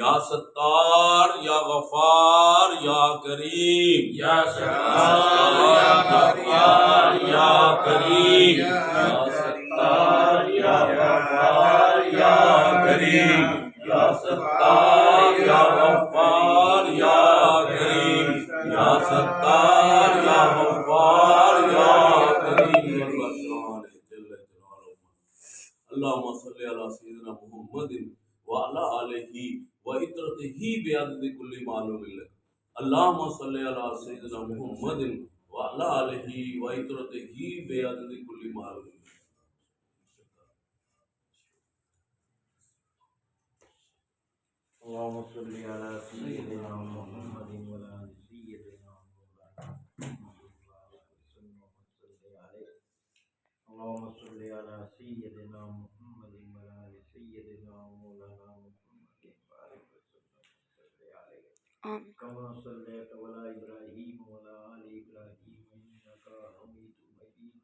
یا ستار یا غفار یا کریم یا ستار یا غفار یا کریم یا ستار یا غفار یا کریم یا ستار یا غفار یا کریم یا ستار یا غفار یا کریم اللہم صلی علی سیدنا محمد وعلی آلہ وعطرتہ بعدد کل معلوم لک اللہم صلی علی سیدنا محمد وعلی آلہ وعطرتہ بعدد کل معلوم لک اللهم صل على سيدنا محمد وعلى آل سيدنا اللهم صل على سيدنا محمد وعلى آل سيدنا مولانا محمد وبارك وسلم عليه كما صليت على إبراهيم وعلى آل إبراهيم إنك حميد مجيد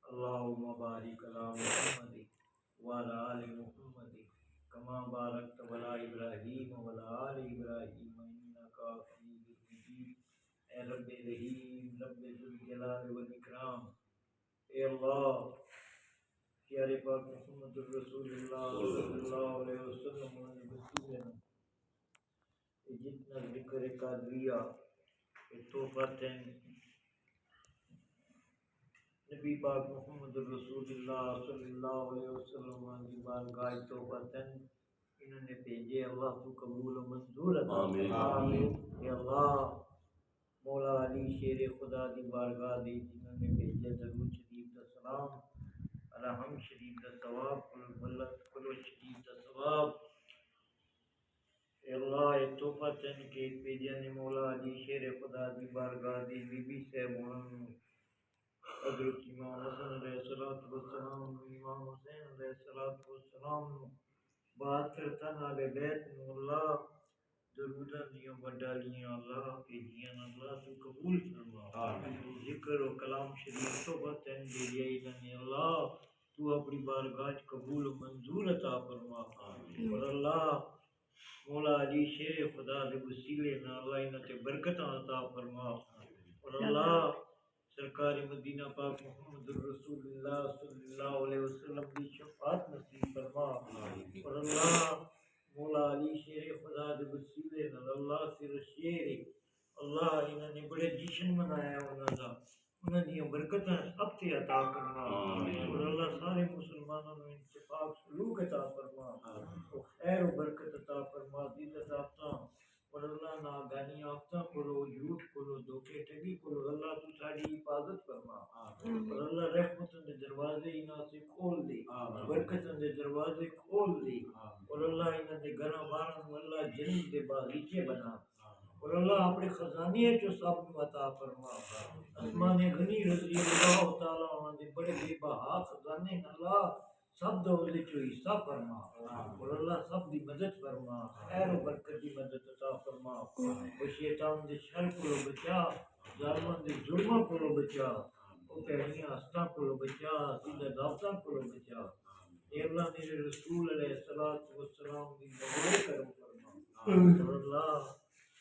اللهم بارك على محمد وعلى آل محمد كما باركت على إبراهيم وعلى آل إبراهيم إنك حميد مجيد اے رب رحیم رب ذوالجلال والإکرام اے اللہ پیارے پاک محمد الرسول اللہ صلی اللہ علیہ وسلم نے بسیلنا جتنا ذکر قادریہ تحفہ تین نبی پاک محمد الرسول اللہ صلی اللہ علیہ وسلم کی بارگاہ تحفہ تین انہوں نے بھیجے اللہ تو قبول و منظور عطا آمین اے اللہ مولا علی شیر خدا دی بارگاہ دی جنہوں نے بھیجے درود شریف دا سلام الحم شریف دا ثواب کلو شریف دا ثواب اے اللہ اے تحفہ تن کے بھیجے نے مولا علی شیر خدا دی بارگاہ دی بی بی سے مولانا حضرت امام حسن علیہ السلام امام حسین علیہ السلام بات کرتا نالے بیت مولا درودہ دیوں بڑالیاں اللہ کے جیان اللہ تو قبول فرما ذکر و کلام شریف تو بتن دیئے انہیں اللہ تو اپنی بارگاہ قبول و منظور عطا فرما اور اللہ مولا علی شیر خدا دے وسیلے نہ اللہ انہیں تے برکتاں عطا فرما اور اللہ سرکار مدینہ پاک محمد الرسول اللہ صلی اللہ علیہ وسلم کی شفاعت نصیب فرما اور اللہ مولا علی شیر خدا دے وسیلے نال اللہ سر شیر اللہ انہوں نے بڑے جشن منایا انہوں نے برکتیں سب سے عطا کرنا اور اللہ سارے مسلمانوں نے اتفاق سلوک عطا فرما خیر و برکت عطا فرما عزت آفتاں اور اللہ ناگانی آفتاں کھولو جھوٹ کھولو دھوکے ٹھگی کھولو اللہ تو ساری حفاظت فرما اور اللہ رحمتوں دے دروازے انہاں سے کھول دے برکتوں دے دروازے کھول دے اور اللہ انہاں دے گھراں باراں نوں اللہ جنت دے باغیچے بنا اور اللہ اپنے خزانے چو سب نوں عطا فرما اسمان غنی رضی اللہ تعالی عنہ دے بڑے بے بہا خزانے اللہ سب دو چو حصہ فرما اور اللہ سب دی مدد فرما خیر و برکت دی مدد عطا فرما اور شیطان دے شر کو بچا ظالمان دے ظلموں کو بچا او کہنیاں ہستاں کو بچا سیدھا دافتاں کو بچا اے اللہ میرے رسول علیہ السلام دی مدد کرم فرما اور اللہ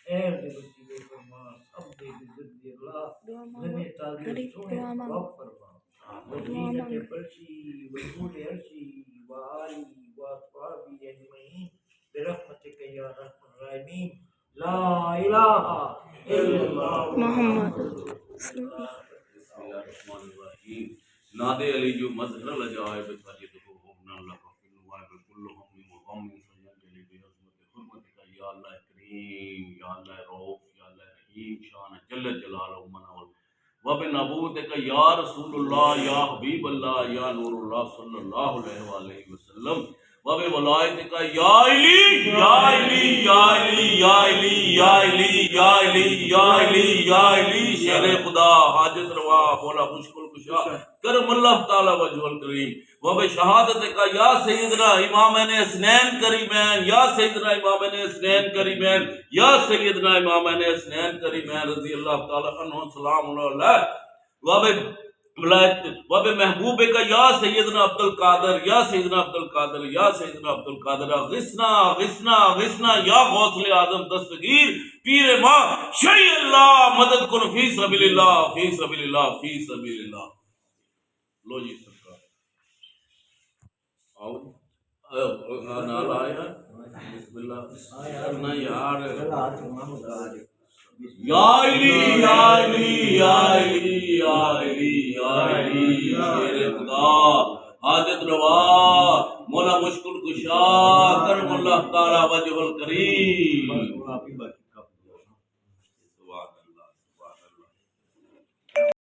خیر دے وسیلے فرما سب دے عزت دی اللہ زمین تاجر سونے وقت فرما وزینت فرشی وجود عرشی وآلی وآصحابی اجمعین برحمتک یا رحم الراحمین لا الہ الا اللہ محمد بسم اللہ الرحمن الرحیم نادے علی جو مظہر لجائے بچالی تو ہونا اللہ کا فی الوائب کل ہم وغم سجن جلی بی عظمت حرمتک یا اللہ کریم یا اللہ روف یا اللہ رحیم شان جل جلالہ منول وبنبوتک یا رسول اللہ یا حبیب اللہ یا نور اللہ صلی اللہ علیہ وآلہ وسلم وبولائتک یا علی یا علی یا علی یا علی یا علی یا علی یا علی یا علی شیر خدا حاجت روا مولا مشکل کشا کرم اللہ تعالی وجہ الکریم وبشہادتک یا سیدنا امامین حسنین کریمین یا سیدنا امامین حسنین کریمین یا سیدنا امامین حسنین کریمین رضی اللہ تعالی عنہ سلام علیہ وب محبوب کا یا سیدنا عبد القادر یا سیدنا عبد القادر یا سیدنا عبد القادر غسنا غسنا غسنا یا غوث اعظم دستگیر پیر ماں شیع اللہ مدد کن فی سبیل اللہ فی سبیل اللہ فی سبیل اللہ. لو جی سرکار آؤ نال آیا بسم اللہ کرنا یار یا علی یا علی یا علی یا علی یا علی شیر خدا حاجت روا مولا مشکل کشا کرم اللہ تعالی وجہ الکریم.